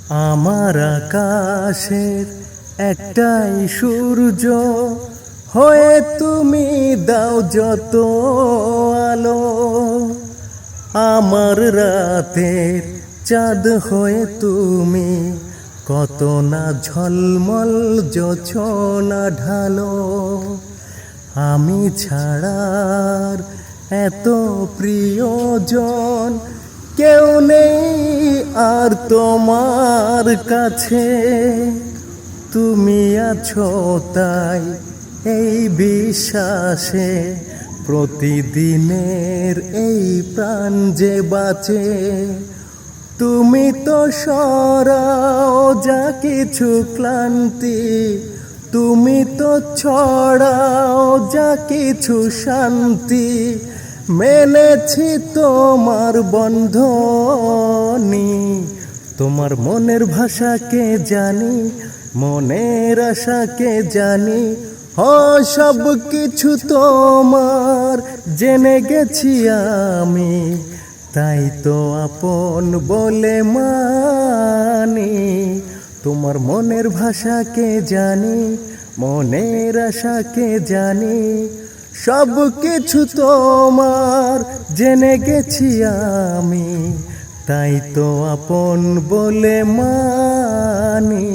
আমার আকাশের একটাই সূর্য হয়ে তুমি দাও যত আলো, আমার রাতের চাঁদ হয়ে তুমি কত না ঝলমল জোছনা ঢালো। আমি ছাড়ার এত প্রিয়জন কেউ নেই আর তোমার কাছে, তুমি আছো তাই এই বিশ্বাসে প্রতিদিনের এই প্রাণ যে বাঁচে। তুমি তো সরাও যা কিছু ক্লান্তি, তুমি তো ছড়াও যা কিছু শান্তি, মেনেছি তোমার বন্ধনী। তোমার মনের ভাষাকে জানি, মনের আশাকে জানি, সব কিছু তোমার জেনে গেছি আমি, তাই তো আপন বলে মানি। তোমার মনের ভাষাকে জানি, মনের আশাকে জানি, সব কিছু তোমার জেনে গেছি আমি, তাই তো আপন বলে মানি।